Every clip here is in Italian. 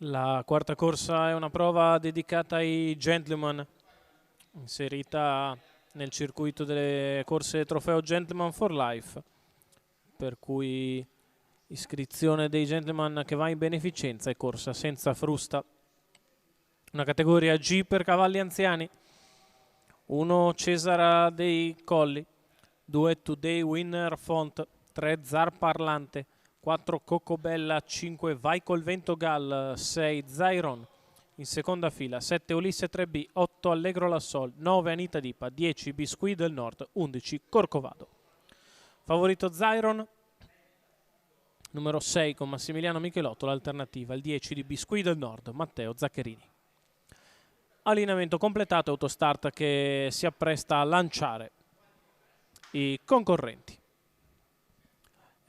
La quarta corsa è una prova dedicata ai gentleman, inserita nel circuito delle corse trofeo Gentleman for Life, per cui iscrizione dei gentleman che va in beneficenza e corsa senza frusta. Una categoria G per cavalli anziani, 1 Cesara dei Colli, 2 Today Winner Font, 3 Zar Parlante, 4 Coccobella, 5 Vai col Vento Gal, 6 Zairon, in seconda fila 7 Ulisse 3B, 8 Allegro Lassol, 9 Anita Dipa, 10 Biscuit del Nord, 11 Corcovado. Favorito Zairon, numero 6 con Massimiliano Michelotto, l'alternativa il 10 di Biscuit del Nord, Matteo Zaccherini. Allineamento completato, autostart che si appresta a lanciare i concorrenti.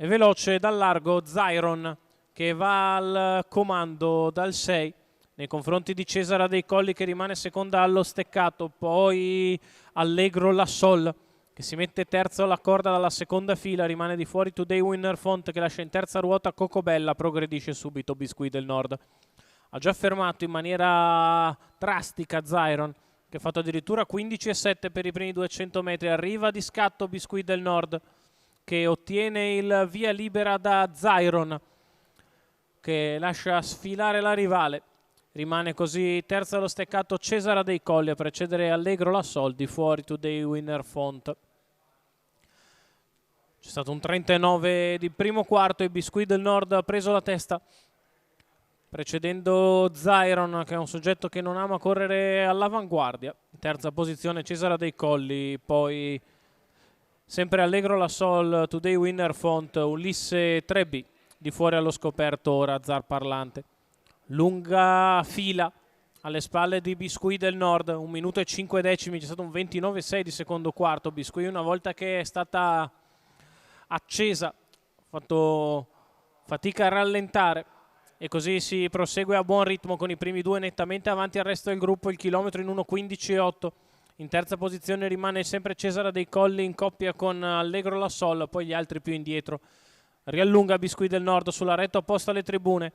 È veloce dal largo Zairon che va al comando dal 6 nei confronti di Cesara dei Colli che rimane seconda allo steccato, poi Allegro Lassol che si mette terzo alla corda dalla seconda fila, rimane di fuori Today Winner Font che lascia in terza ruota Cocobella, progredisce subito Biscuit del Nord. Ha già fermato in maniera drastica Zairon che ha fatto addirittura 15,7 per i primi 200 metri, arriva di scatto Biscuit del Nord che ottiene il via libera da Zairon che lascia sfilare la rivale. Rimane così terza allo steccato Cesara dei Colli a precedere Allegro Lassol, di fuori Today Winner Font. C'è stato un 39 di primo quarto e Biscuit del Nord ha preso la testa, precedendo Zairon che è un soggetto che non ama correre all'avanguardia. In terza posizione Cesara dei Colli, poi sempre Allegro Lassol, Today Winner Font, Ulisse 3B, di fuori allo scoperto ora Zar Parlante. Lunga fila alle spalle di Biscuit del Nord, 1 minuto e 5 decimi, c'è stato un 29,6 di secondo quarto. Biscuit una volta che è stata accesa ha fatto fatica a rallentare e così si prosegue a buon ritmo con i primi due nettamente avanti al resto del gruppo, il chilometro in 1,15,8. In terza posizione rimane sempre Cesara dei Colli in coppia con Allegro Lassol, poi gli altri più indietro. Riallunga Biscuit del Nord sulla retta opposta alle tribune.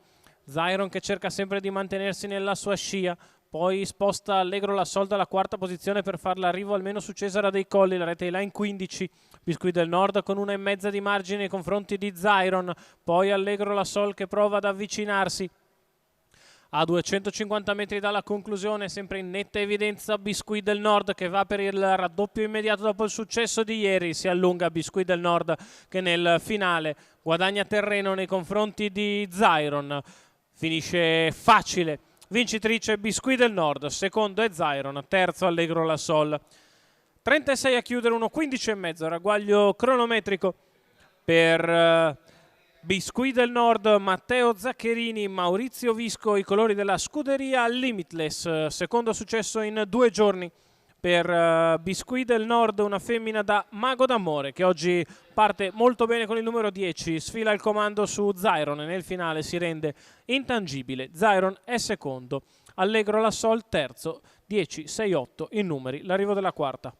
Zairon che cerca sempre di mantenersi nella sua scia, poi sposta Allegro Lassol dalla quarta posizione per far l'arrivo almeno su Cesara dei Colli, la rete è là in 15. Biscuit del Nord con 1,5 di margine nei confronti di Zairon, poi Allegro Lassol che prova ad avvicinarsi. A 250 metri dalla conclusione, sempre in netta evidenza Biscuit del Nord che va per il raddoppio immediato dopo il successo di ieri. Si allunga Biscuit del Nord che nel finale guadagna terreno nei confronti di Zairon. Finisce facile, vincitrice Biscuit del Nord, secondo è Zairon, terzo Allegro Lassol. 36 a chiudere, 1,15,5, ragguaglio cronometrico per Biscuit del Nord, Matteo Zaccherini, Maurizio Visco, i colori della scuderia Limitless. Secondo successo in 2 giorni per Biscuit del Nord, una femmina da Mago d'Amore che oggi parte molto bene con il numero 10, sfila il comando su Zairon e nel finale si rende intangibile. Zairon è secondo, Allegro Lassol terzo, 10-6-8 in numeri, l'arrivo della quarta.